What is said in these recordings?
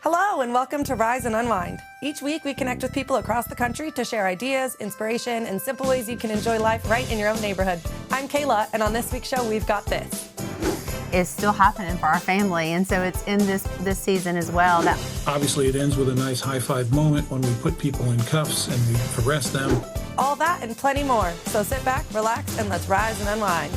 Hello and welcome to Rise and Unwind. Each week we connect with people across the country to share ideas, inspiration, and simple ways you can enjoy life right in your own neighborhood. I'm Kayla, and on this week's show we've got this. Is still happening for our family, and so it's in this season as well. Obviously it ends with a nice high-five moment when we put people in cuffs and we arrest them. All that and plenty more. So sit back, relax, and let's rise and unwind.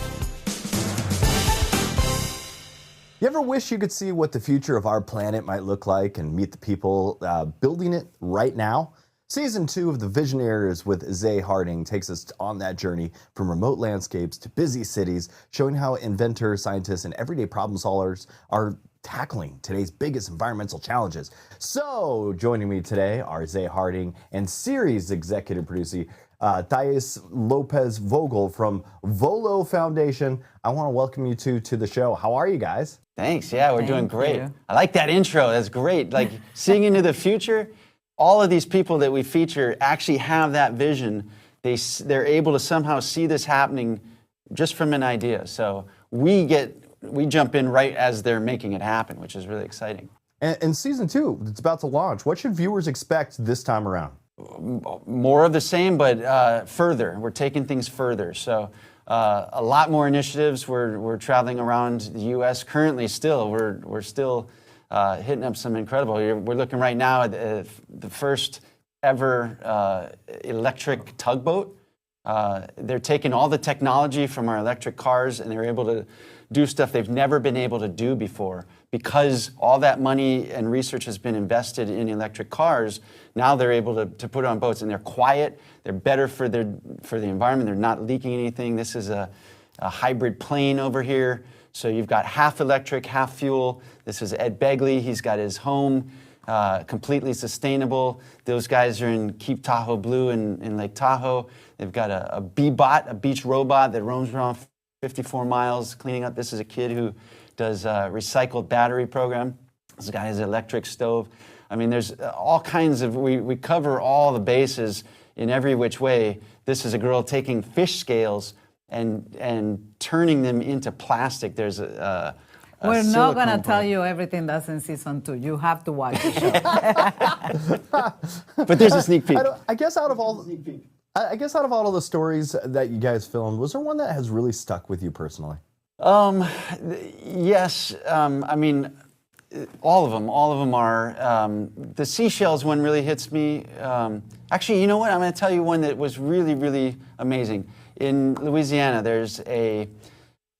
You ever wish you could see what the future of our planet might look like and meet the people building it right now? Season 2 of the Visioneers with Zay Harding takes us on that journey from remote landscapes to busy cities, showing how inventors, scientists, and everyday problem solvers are tackling today's biggest environmental challenges. So joining me today are Zay Harding and series executive producer Thias Lopez Vogel from Volo Foundation. I want to welcome you to the show. How are you guys? Thanks. Yeah, we're doing great. I like that intro. That's great. Like seeing into the future, all of these people that we feature actually have that vision. They're able to somehow see this happening just from an idea. So we jump in right as they're making it happen, which is really exciting. And season 2, it's about to launch. What should viewers expect this time around? More of the same, but further. We're taking things further. So a lot more initiatives. We're traveling around the U.S. currently. Still, we're still hitting up some incredible. We're looking right now at the first ever electric tugboat. They're taking all the technology from our electric cars, and they're able to do stuff they've never been able to do before. Because all that money and research has been invested in electric cars, now they're able to put it on boats, and they're quiet. They're better for the environment. They're not leaking anything. This is a hybrid plane over here. So you've got half electric, half fuel. This is Ed Begley. He's got his home, completely sustainable. Those guys are in Keep Tahoe Blue in Lake Tahoe. They've got a B-bot, a beach robot that roams around 54 miles cleaning up. This is a kid who does a recycled battery program. This guy has an electric stove. I mean, there's all kinds of, we cover all the bases in every which way. This is a girl taking fish scales and turning them into plastic. There's we're not going to tell you everything that's in season 2. You have to watch the show. But there's a sneak peek. I guess out of all of the stories that you guys filmed, was there one that has really stuck with you personally? Yes. I mean, all of them are. The seashells one really hits me. Actually, you know what? I'm going to tell you one that was really, really amazing. In Louisiana, there's a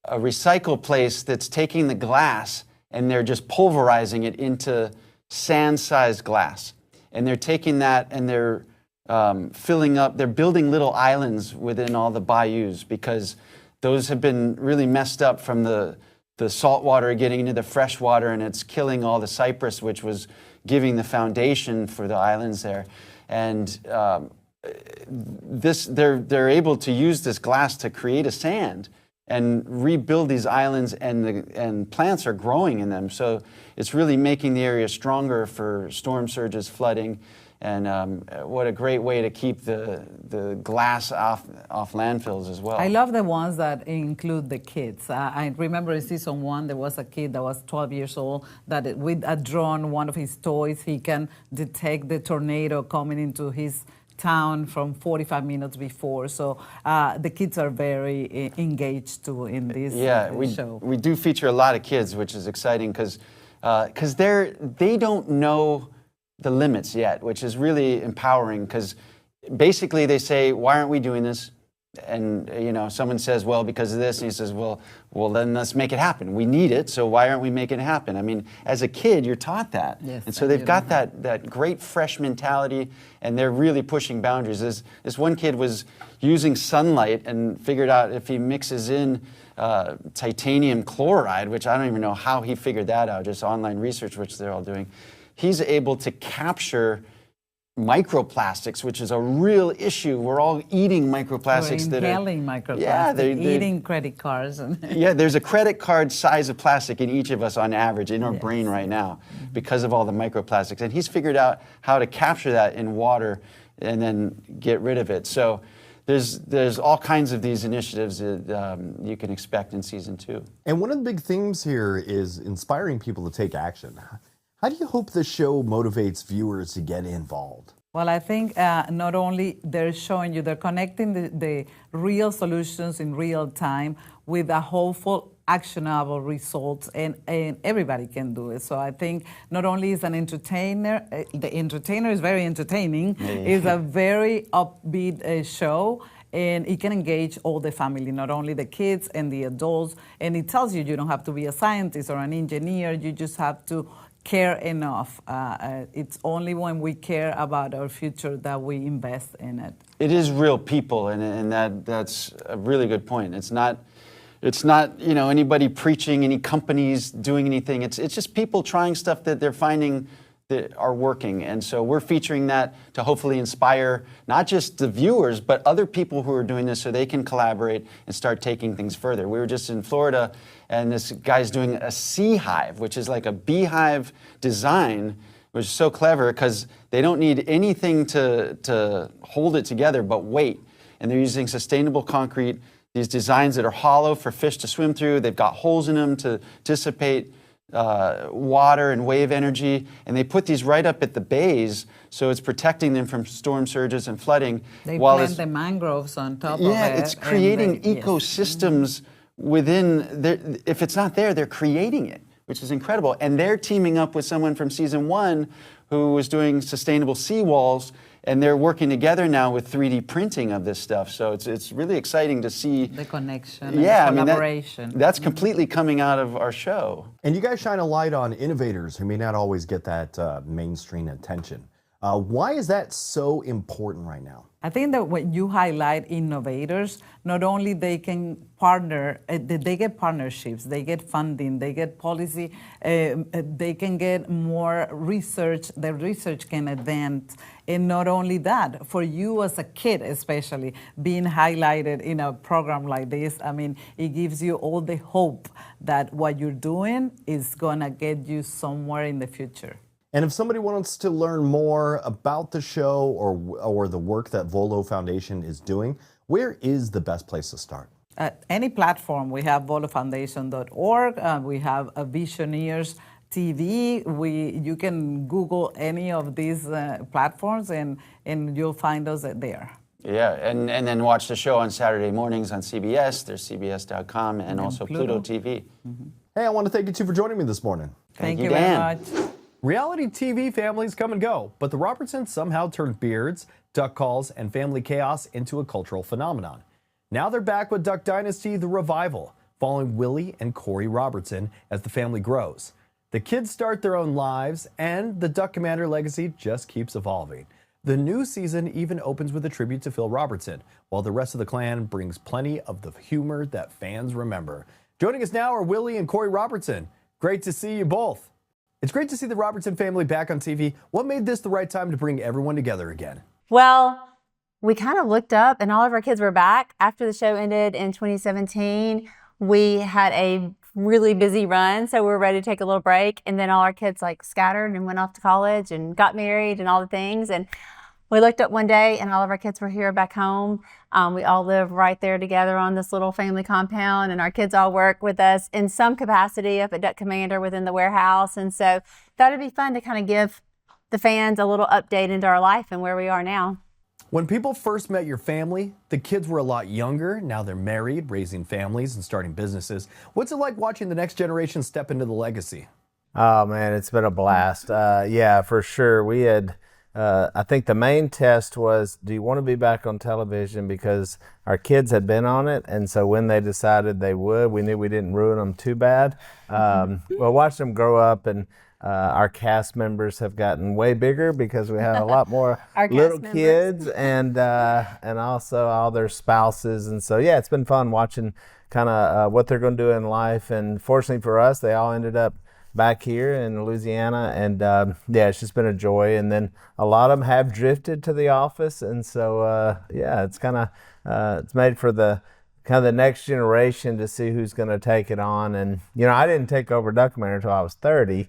recycle place that's taking the glass and they're just pulverizing it into sand-sized glass. And they're taking that and they're filling up, they're building little islands within all the bayous because those have been really messed up from the salt water getting into the fresh water, and it's killing all the cypress, which was giving the foundation for the islands there. And they're able to use this glass to create a sand and rebuild these islands, and plants are growing in them. So it's really making the area stronger for storm surges, flooding. And what a great way to keep the glass off landfills as well. I love the ones that include the kids. I remember in season 1, there was a kid that was 12 years old that with a drone, one of his toys, he can detect the tornado coming into his town from 45 minutes before. So the kids are very engaged too in this show. We do feature a lot of kids, which is exciting because they don't know the limits yet, which is really empowering because basically they say, why aren't we doing this? And someone says, well, because of this, and he says, well then let's make it happen. We need it, so why aren't we making it happen? I mean, as a kid, you're taught that. Yes, and so they've got that great fresh mentality, and they're really pushing boundaries. This one kid was using sunlight and figured out if he mixes in titanium chloride, which I don't even know how he figured that out, just online research, which they're all doing. He's able to capture microplastics, which is a real issue. We're all eating microplastics. We're inhaling microplastics, they're eating credit cards. Yeah, there's a credit card size of plastic in each of us on average in our brain right now because of all the microplastics. And he's figured out how to capture that in water and then get rid of it. So there's all kinds of these initiatives that you can expect in season 2. And one of the big themes here is inspiring people to take action. How do you hope the show motivates viewers to get involved? Well, I think not only they're showing you, they're connecting the real solutions in real time with a hopeful, actionable results, and everybody can do it. So I think not only is an entertainer, the entertainer is very entertaining, it's a very upbeat show, and it can engage all the family, not only the kids and the adults, and it tells you you don't have to be a scientist or an engineer, you just have to care enough. It's only when we care about our future that we invest in it. It is real people, and that's a really good point. It's not anybody preaching, any companies doing anything. It's just people trying stuff that they're finding that are working. And so we're featuring that to hopefully inspire not just the viewers, but other people who are doing this so they can collaborate and start taking things further. We were just in Florida, and this guy's doing a sea hive, which is like a beehive design, which is so clever because they don't need anything to hold it together but weight. And they're using sustainable concrete, these designs that are hollow for fish to swim through. They've got holes in them to dissipate water and wave energy, and they put these right up at the bays, so it's protecting them from storm surges and flooding. They plant the mangroves on top of it. Yeah, it's creating ecosystems within. If it's not there, they're creating it, which is incredible. And they're teaming up with someone from season 1 who was doing sustainable seawalls, and they're working together now with 3D printing of this stuff. So it's really exciting to see the connection and the collaboration. That's completely coming out of our show. And you guys shine a light on innovators who may not always get that mainstream attention. Why is that so important right now? I think that when you highlight innovators, not only they can partner, they get partnerships, they get funding, they get policy, they can get more research, their research can advance. And not only that, for you as a kid especially, being highlighted in a program like this, I mean, it gives you all the hope that what you're doing is gonna get you somewhere in the future. And if somebody wants to learn more about the show or the work that Volo Foundation is doing, where is the best place to start? At any platform. We have volofoundation.org. We have a Visioneers TV. You can Google any of these platforms and you'll find us there. Yeah, and then watch the show on Saturday mornings on CBS. There's CBS.com and also Pluto TV. Mm-hmm. Hey, I want to thank you two for joining me this morning. Thank you Dan. very much. Reality TV families come and go, but the Robertsons somehow turned beards, duck calls, and family chaos into a cultural phenomenon. Now they're back with Duck Dynasty, The Revival, following Willie and Korie Robertson as the family grows. The kids start their own lives, and the Duck Commander legacy just keeps evolving. The new season even opens with a tribute to Phil Robertson, while the rest of the clan brings plenty of the humor that fans remember. Joining us now are Willie and Korie Robertson. Great to see you both. It's great to see the Robertson family back on TV. What made this the right time to bring everyone together again? Well, we kind of looked up and all of our kids were back. After the show ended in 2017, we had a really busy run, so we were ready to take a little break. And then all our kids scattered and went off to college and got married and all the things. And we looked up one day and all of our kids were here back home. We all live right there together on this little family compound, and our kids all work with us in some capacity up at Duck Commander within the warehouse. And so thought it'd be fun to kind of give the fans a little update into our life and where we are now. When people first met your family, the kids were a lot younger. Now they're married, raising families, and starting businesses. What's it like watching the next generation step into the legacy? Oh, man, it's been a blast. Yeah, for sure. We had... I think the main test was, do you want to be back on television? Because our kids had been on it, and so when they decided they would, we knew we didn't ruin them too bad. Well, watch them grow up, and our cast members have gotten way bigger because we have a lot more little kids, and also all their spouses. And so, yeah, it's been fun watching kind of what they're going to do in life. And fortunately for us, they all ended up back here in Louisiana, and yeah, it's just been a joy. And then a lot of them have drifted to the office, and so yeah, it's kind of it's made for the kind of the next generation to see who's going to take it on. And you know, I didn't take over Duck Commander until I was 30,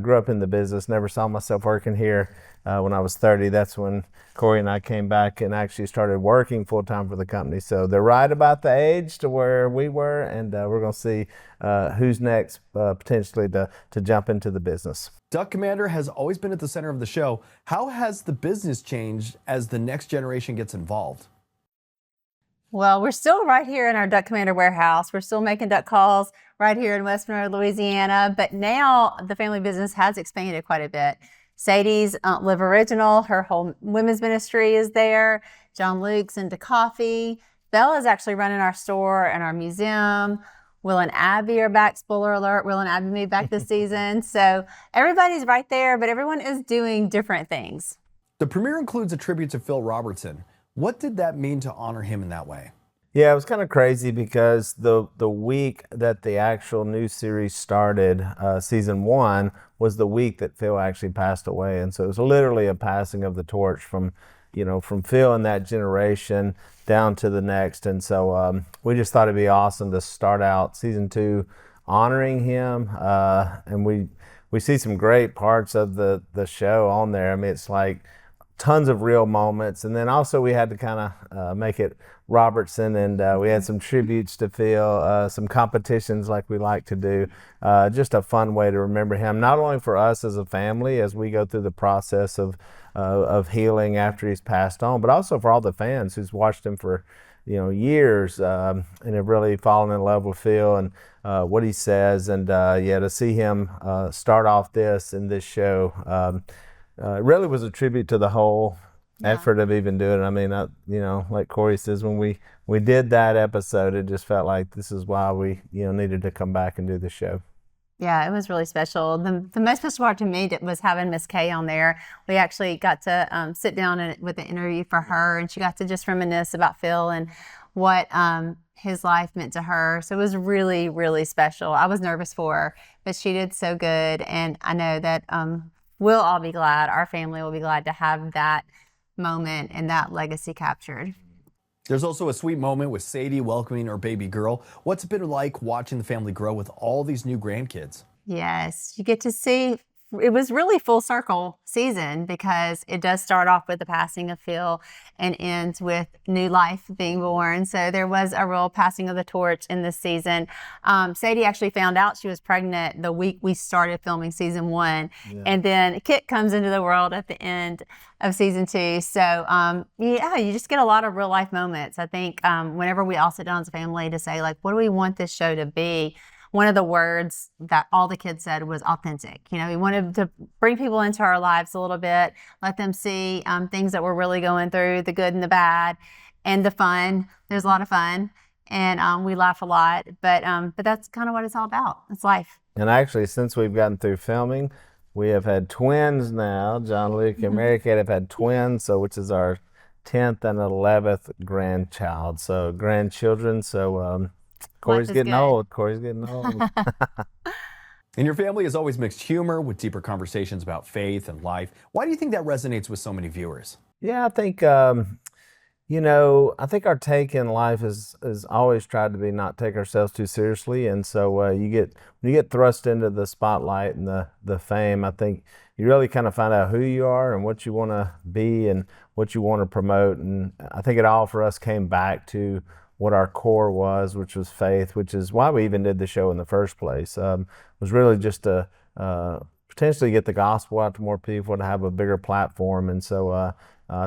grew up in the business, never saw myself working here. When I was 30, that's when Korie and I came back and actually started working full-time for the company. So they're right about the age to where we were, and we're going to see who's next potentially to jump into the business. Duck Commander has always been at the center of the show. How has the business changed as the next generation gets involved? Well, we're still right here in our Duck Commander warehouse. We're still making duck calls right here in West Monroe, Louisiana. But now the family business has expanded quite a bit. Sadie's Live Original, her whole women's ministry is there. John Luke's into coffee. Bella's actually running our store and our museum. Will and Abby are back. Spoiler alert, Will and Abby made back this season. So everybody's right there, but everyone is doing different things. The premiere includes a tribute to Phil Robertson. What did that mean to honor him in that way? Yeah, it was kind of crazy because the week that the actual new series started, season 1, was the week that Phil actually passed away. And so it was literally a passing of the torch from Phil and that generation down to the next. And so we just thought it'd be awesome to start out season 2 honoring him. And we see some great parts of the show on there. I mean, it's like tons of real moments. And then also we had to kind of make it Robertson, and we had some tributes to Phil, some competitions like we like to do. Just a fun way to remember him, not only for us as a family as we go through the process of healing after he's passed on, but also for all the fans who's watched him for years and have really fallen in love with Phil and what he says. And to see him start off this show, it really was a tribute to the whole effort of even doing it. I mean, like Korie says, when we did that episode, it just felt like this is why we needed to come back and do the show. Yeah, it was really special. The most special part to me was having Miss Kay on there. We actually got to sit down with an interview for her, and she got to just reminisce about Phil and what his life meant to her. So it was really, really special. I was nervous for her, but she did so good. And I know that we'll all be glad, our family will be glad to have that moment and that legacy captured. There's also a sweet moment with Sadie welcoming her baby girl. What's it been like watching the family grow with all these new grandkids? Yes, you get to see. It was really full circle season because it does start off with the passing of Phil and ends with new life being born. So there was a real passing of the torch in this season. Sadie actually found out she was pregnant the week we started filming season 1. Yeah. And then Kit comes into the world at the end of season 2. So you just get a lot of real life moments. I think whenever we all sit down as a family to say, like, what do we want this show to be? One of the words that all the kids said was authentic. We wanted to bring people into our lives a little bit, let them see things that we're really going through, the good and the bad, and the fun. There's a lot of fun, and we laugh a lot, but that's kind of what it's all about. It's life. And actually, since we've gotten through filming, we have had twins now. John Luke and Mary Kate have had twins, which is our 10th and 11th grandchild. So grandchildren. So Korie's getting old. And your family has always mixed humor with deeper conversations about faith and life. Why do you think that resonates with so many viewers? Yeah, I think, I think our take in life is always tried to be not take ourselves too seriously. And so when you get thrust into the spotlight and the fame, I think you really kind of find out who you are and what you want to be and what you want to promote. And I think it all for us came back to what our core was, which was faith, which is why we even did the show in the first place. Was really just to potentially get the gospel out to more people, to have a bigger platform. And so I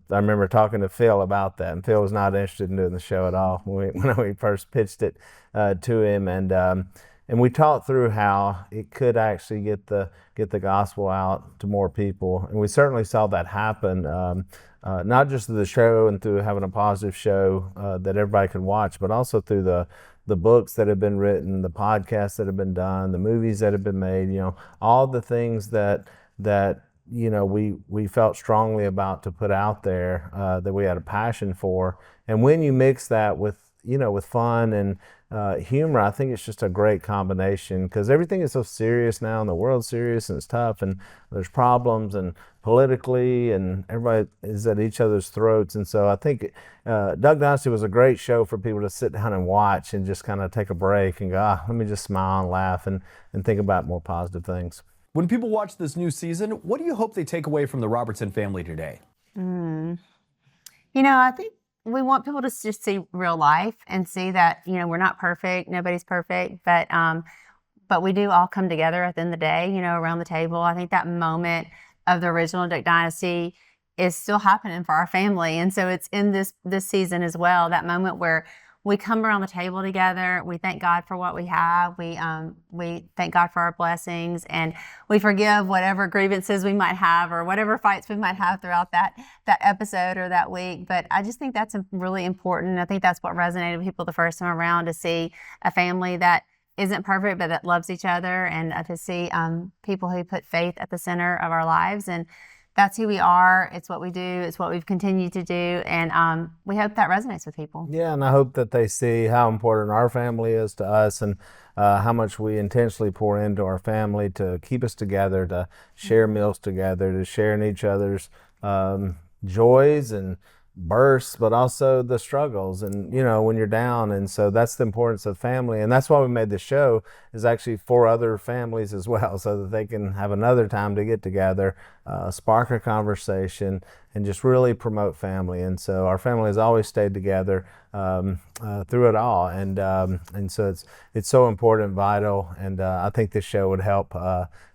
remember talking to Phil about that, and Phil was not interested in doing the show at all when we first pitched it to him. And we talked through how it could actually get the gospel out to more people. And we certainly saw that happen, not just through the show and through having a positive show that everybody can watch, but also through the books that have been written, the podcasts that have been done, the movies that have been made, all the things that we felt strongly about to put out there, that we had a passion for. And when you mix that with fun and humor, I think it's just a great combination, because everything is so serious now, and the world's serious and it's tough, and there's problems and politically, and everybody is at each other's throats. And so I think Duck Dynasty was a great show for people to sit down and watch and just kind of take a break and go, let me just smile and laugh and think about more positive things. When people watch this new season, what do you hope they take away from the Robertson family today? You know, I think we want people to just see real life and see that, you know, we're not perfect. Nobody's perfect, but we do all come together at the end of the day, you know, around the table. I think that moment of the original Duck Dynasty is still happening for our family. And so it's in this season as well, that moment where we come around the table together. We thank God for what we have. We thank God for our blessings, and we forgive whatever grievances we might have or whatever fights we might have throughout that episode or that week. But I just think that's really important. I think that's what resonated with people the first time around, to see a family that isn't perfect but that loves each other, and to see people who put faith at the center of our lives. And that's who we are. It's what we do. It's what we've continued to do. And we hope that resonates with people. Yeah, and I hope that they see how important our family is to us, and how much we intentionally pour into our family to keep us together, to share meals together, to share in each other's joys and bursts, but also the struggles, and you know, when you're down. And so that's the importance of family, and that's why we made the show, is actually for other families as well, so that they can have another time to get together, spark a conversation, and just really promote family. And so our family has always stayed together through it all, and so it's so important and vital. And I think this show would help,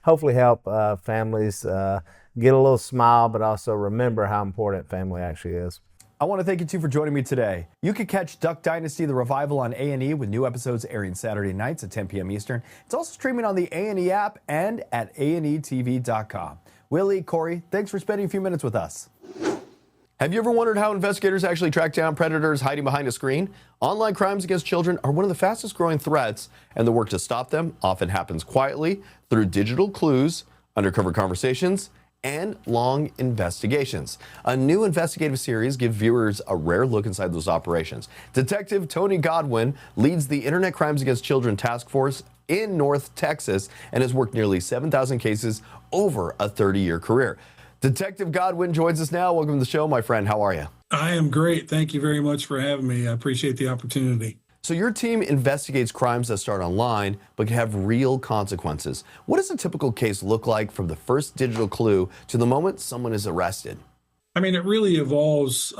hopefully help families get a little smile, but also remember how important family actually is. I want to thank you two for joining me today. You can catch Duck Dynasty, the revival, on A&E, with new episodes airing Saturday nights at 10 p.m. Eastern. It's also streaming on the A&E app and at ANETV.com. Willie, Korie, thanks for spending a few minutes with us. Have you ever wondered how investigators actually track down predators hiding behind a screen? Online crimes against children are one of the fastest growing threats, and the work to stop them often happens quietly through digital clues, undercover conversations, and long investigations. A new investigative series gives viewers a rare look inside those operations. Detective Tony Godwin leads the Internet Crimes Against Children Task Force in North Texas and has worked nearly 7,000 cases over a 30-year career. Detective Godwin joins us now. Welcome to the show, my friend. How are you? I am great. Thank you very much for having me. I appreciate the opportunity. So your team investigates crimes that start online but can have real consequences. What does a typical case look like from the first digital clue to the moment someone is arrested? I mean, it really evolves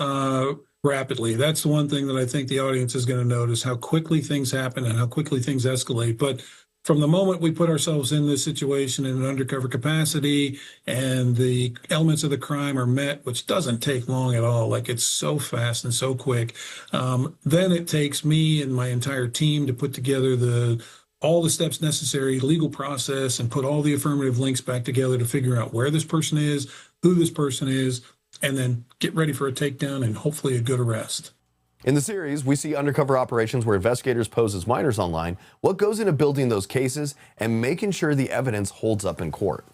rapidly. That's the one thing that I think the audience is going to notice, how quickly things happen and how quickly things escalate. But from the moment we put ourselves in this situation in an undercover capacity and the elements of the crime are met, which doesn't take long at all, like it's so fast and so quick, then it takes me and my entire team to put together all the steps necessary, legal process, and put all the affirmative links back together to figure out where this person is, who this person is, and then get ready for a takedown and hopefully a good arrest. In the series, we see undercover operations where investigators pose as minors online. What goes into building those cases and making sure the evidence holds up in court?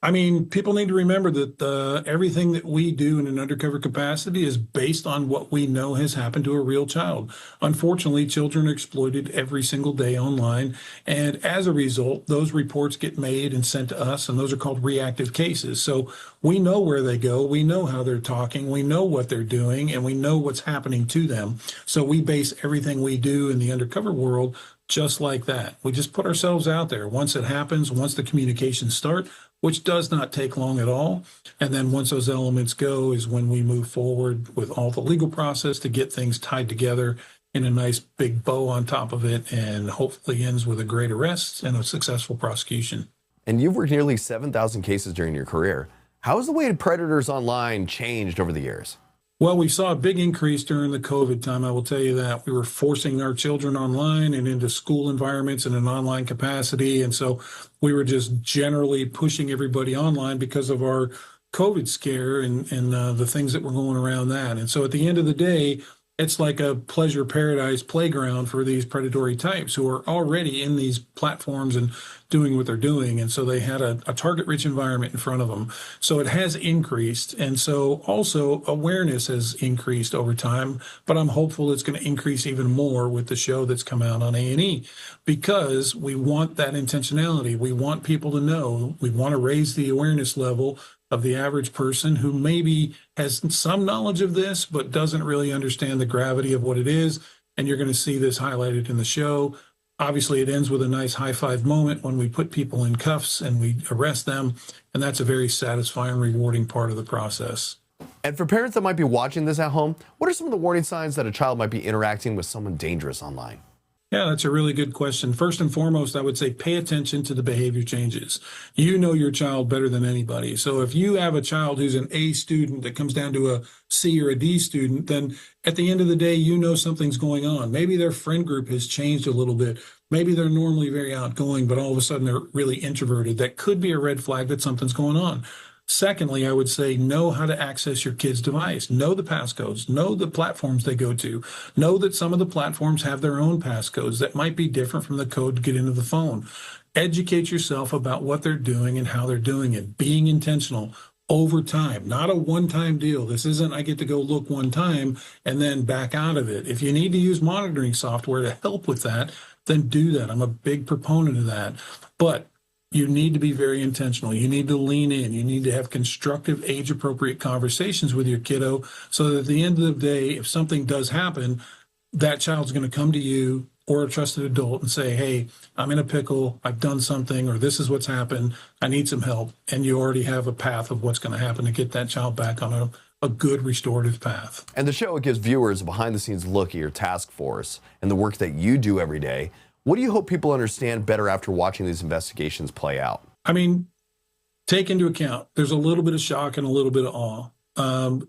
I mean, people need to remember that everything that we do in an undercover capacity is based on what we know has happened to a real child. Unfortunately, children are exploited every single day online. And as a result, those reports get made and sent to us, and those are called reactive cases. So we know where they go. We know how they're talking. We know what they're doing, and we know what's happening to them. So we base everything we do in the undercover world just like that. We just put ourselves out there. Once it happens, once the communications start, which does not take long at all. And then once those elements go is when we move forward with all the legal process to get things tied together in a nice big bow on top of it, and hopefully ends with a great arrest and a successful prosecution. And you've worked nearly 7,000 cases during your career. How has the way predators online changed over the years? Well, we saw a big increase during the COVID time, I will tell you that. We were forcing our children online and into school environments in an online capacity. And so we were just generally pushing everybody online because of our COVID scare and the things that were going around that. And so at the end of the day, it's like a pleasure paradise playground for these predatory types who are already in these platforms and doing what they're doing. And so they had a target-rich environment in front of them. So it has increased. And so also awareness has increased over time, but I'm hopeful it's going to increase even more with the show that's come out on A&E, because we want that intentionality. We want people to know. We want to raise the awareness level of the average person who maybe has some knowledge of this, but doesn't really understand the gravity of what it is. And you're going to see this highlighted in the show. Obviously, it ends with a nice high five moment when we put people in cuffs and we arrest them. And that's a very satisfying, rewarding part of the process. And for parents that might be watching this at home, what are some of the warning signs that a child might be interacting with someone dangerous online? Yeah, that's a really good question. First and foremost, I would say pay attention to the behavior changes. You know your child better than anybody. So if you have a child who's an A student that comes down to a C or a D student, then at the end of the day, you know something's going on. Maybe their friend group has changed a little bit. Maybe they're normally very outgoing, but all of a sudden they're really introverted. That could be a red flag that something's going on. Secondly, I would say know how to access your kid's device. Know the passcodes. Know the platforms they go to. Know that some of the platforms have their own passcodes that might be different from the code to get into the phone. Educate yourself about what they're doing and how they're doing it. Being intentional over time, not a one-time deal. This isn't I get to go look one time and then back out of it. If you need to use monitoring software to help with that, then do that. I'm a big proponent of that. But you need to be very intentional. You need to lean in. You need to have constructive, age-appropriate conversations with your kiddo so that at the end of the day, if something does happen, that child's going to come to you or a trusted adult and say, hey, I'm in a pickle, I've done something, or this is what's happened, I need some help. And you already have a path of what's going to happen to get that child back on a good restorative path. And the show gives viewers a behind-the-scenes look at your task force and the work that you do every day. What do you hope people understand better after watching these investigations play out? I mean, take into account, there's a little bit of shock and a little bit of awe.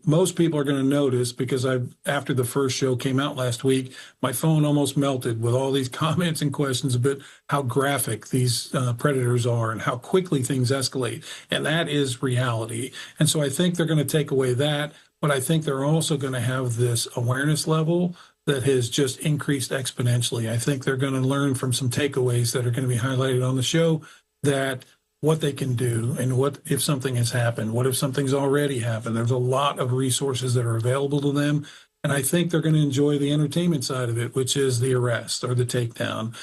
Most people are going to notice because after the first show came out last week, my phone almost melted with all these comments and questions about how graphic these predators are and how quickly things escalate. And that is reality. And so I think they're going to take away that, but I think they're also going to have this awareness level that has just increased exponentially. I think they're going to learn from some takeaways that are going to be highlighted on the show, that what they can do and what if something has happened, what if something's already happened. There's a lot of resources that are available to them. And I think they're going to enjoy the entertainment side of it, which is the arrest or the takedown.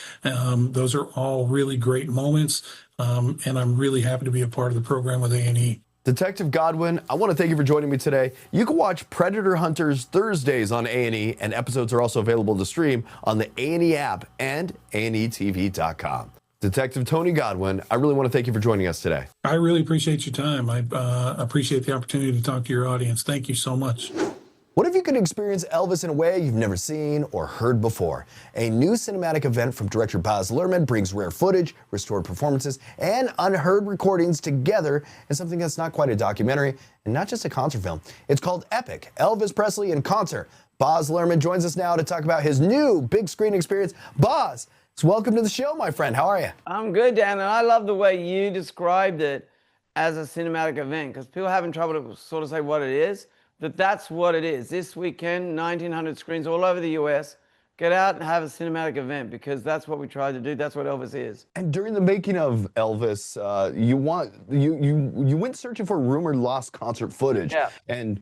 Those are all really great moments. And I'm really happy to be a part of the program with A&E. Detective Godwin, I want to thank you for joining me today. You can watch Predator Hunters Thursdays on A&E, and episodes are also available to stream on the A&E app and ANETV.com. Detective Tony Godwin, I really want to thank you for joining us today. I really appreciate your time. I appreciate the opportunity to talk to your audience. Thank you so much. What if you could experience Elvis in a way you've never seen or heard before? A new cinematic event from director Baz Luhrmann brings rare footage, restored performances, and unheard recordings together in something that's not quite a documentary and not just a concert film. It's called Epic, Elvis Presley in Concert. Baz Luhrmann joins us now to talk about his new big screen experience. Baz, welcome to the show, my friend. How are you? I'm good, Dan, and I love the way you described it as a cinematic event, because people are having trouble to sort of say what it is. That's what it is. This weekend, 1,900 screens all over the US. Get out and have a cinematic event, because that's what we tried to do. That's what Elvis is. And during the making of Elvis, you went searching for rumored lost concert footage, and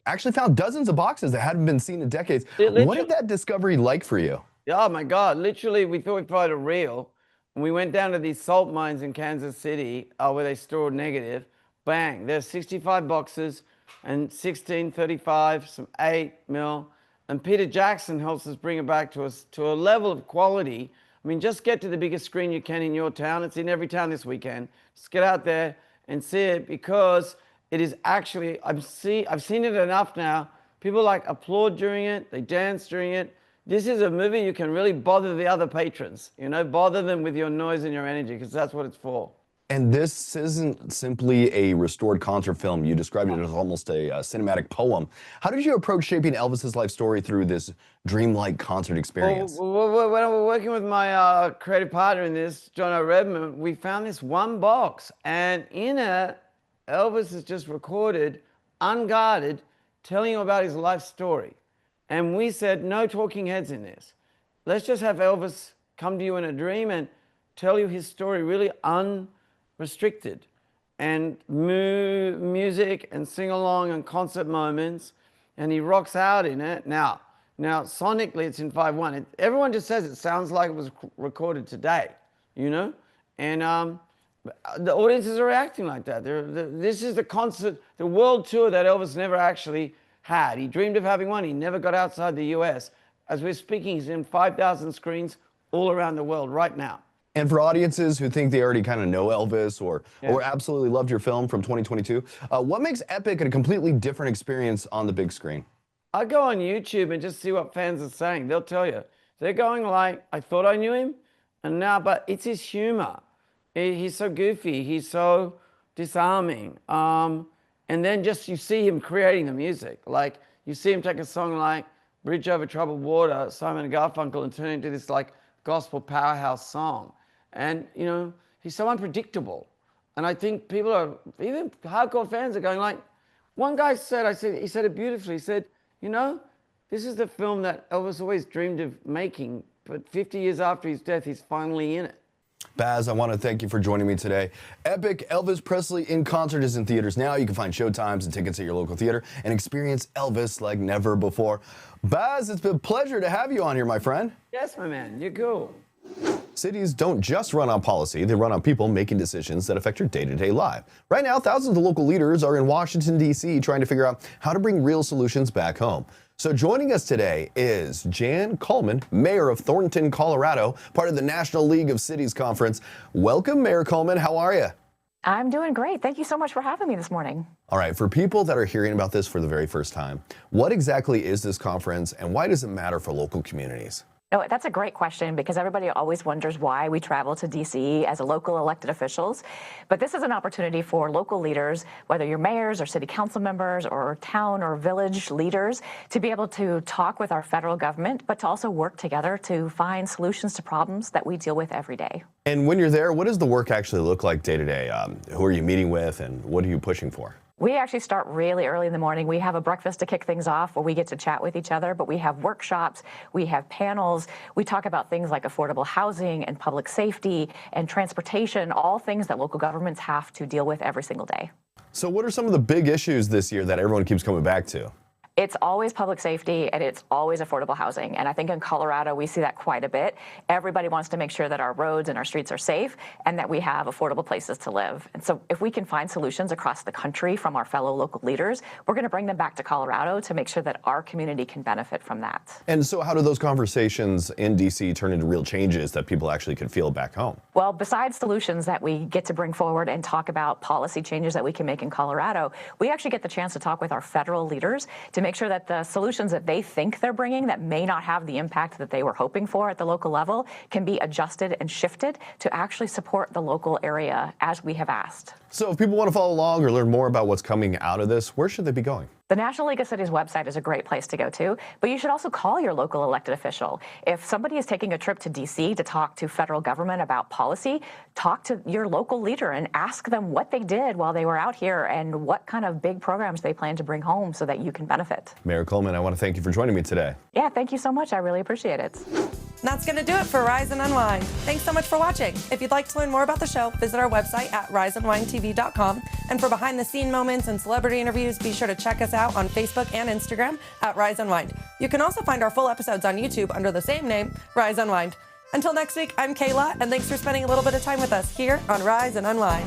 actually found dozens of boxes that hadn't been seen in decades. What did that discovery like for you? Oh my God! Literally, we thought we'd find a reel, and we went down to these salt mines in Kansas City where they stored negative. Bang! There's 65 boxes. And 1635, some 8mm. And Peter Jackson helps us bring it back to us to a level of quality. I mean, just get to the biggest screen you can in your town. It's in every town this weekend. Just get out there and see it, because it is actually, I've seen it enough now. People like applaud during it, they dance during it. This is a movie you can really bother the other patrons, bother them with your noise and your energy, because that's what it's for. And this isn't simply a restored concert film. You described it as almost a cinematic poem. How did you approach shaping Elvis's life story through this dreamlike concert experience? Well, when I was working with my creative partner in this, John O'Redman, we found this one box, and in it, Elvis is just recorded, unguarded, telling you about his life story. And we said, no talking heads in this. Let's just have Elvis come to you in a dream and tell you his story really unrestricted, and music and sing along and concert moments, and he rocks out in it. Now sonically it's in 5/1. Everyone just says it sounds like it was recorded today, and the audiences are reacting like that. This is the concert, the world tour that Elvis never actually had. He dreamed of having one. He never got outside the US. As we're speaking, he's in 5,000 screens all around the world right now. And for audiences who think they already kind of know Elvis or absolutely loved your film from 2022, what makes Epic a completely different experience on the big screen? I go on YouTube and just see what fans are saying. They'll tell you. They're going like, I thought I knew him, and now, but it's his humor. He's so goofy. He's so disarming. And then just you see him creating the music. Like you see him take a song like Bridge Over Troubled Water, Simon and Garfunkel, and turn it into this like gospel powerhouse song. And, you know, he's so unpredictable. And I think people are, even hardcore fans are going like, one guy said, he said it beautifully. He said, you know, this is the film that Elvis always dreamed of making, but 50 years after his death, he's finally in it. Baz, I want to thank you for joining me today. Epic Elvis Presley in Concert is in theaters now. You can find showtimes and tickets at your local theater and experience Elvis like never before. Baz, it's been a pleasure to have you on here, my friend. Yes, my man, you're cool. Cities don't just run on policy, they run on people making decisions that affect your day-to-day life. Right now, thousands of local leaders are in Washington, D.C. trying to figure out how to bring real solutions back home. So joining us today is Jan Kulmann, Mayor of Thornton, Colorado, part of the National League of Cities Conference. Welcome, Mayor Kulmann. How are you? I'm doing great. Thank you so much for having me this morning. All right, for people that are hearing about this for the very first time, what exactly is this conference and why does it matter for local communities? No, that's a great question because everybody always wonders why we travel to D.C. as local elected officials. But this is an opportunity for local leaders, whether you're mayors or city council members or town or village leaders, to be able to talk with our federal government, but to also work together to find solutions to problems that we deal with every day. And when you're there, what does the work actually look like day to day? Who are you meeting with and what are you pushing for? We actually start really early in the morning. We have a breakfast to kick things off where we get to chat with each other, but we have workshops, we have panels, we talk about things like affordable housing and public safety and transportation, all things that local governments have to deal with every single day. So what are some of the big issues this year that everyone keeps coming back to? It's always public safety and it's always affordable housing. And I think in Colorado, we see that quite a bit. Everybody wants to make sure that our roads and our streets are safe and that we have affordable places to live. And so if we can find solutions across the country from our fellow local leaders, we're going to bring them back to Colorado to make sure that our community can benefit from that. And so how do those conversations in DC turn into real changes that people actually can feel back home? Well, besides solutions that we get to bring forward and talk about policy changes that we can make in Colorado, we actually get the chance to talk with our federal leaders to make sure that the solutions that they think they're bringing that may not have the impact that they were hoping for at the local level can be adjusted and shifted to actually support the local area as we have asked. So if people want to follow along or learn more about what's coming out of this, where should they be going? The National League of Cities website is a great place to go to, but you should also call your local elected official. If somebody is taking a trip to D.C. to talk to federal government about policy, talk to your local leader and ask them what they did while they were out here and what kind of big programs they plan to bring home so that you can benefit. Mayor Kulmann, I want to thank you for joining me today. Yeah, thank you so much. I really appreciate it. That's going to do it for Rise and Unwind. Thanks so much for watching. If you'd like to learn more about the show, visit our website at riseunwindtv.com. And for behind-the-scene moments and celebrity interviews, be sure to check us out on Facebook and Instagram at Rise Unwind. You can also find our full episodes on YouTube under the same name, Rise Unwind. Until next week, I'm Kayla, and thanks for spending a little bit of time with us here on Rise and Unwind.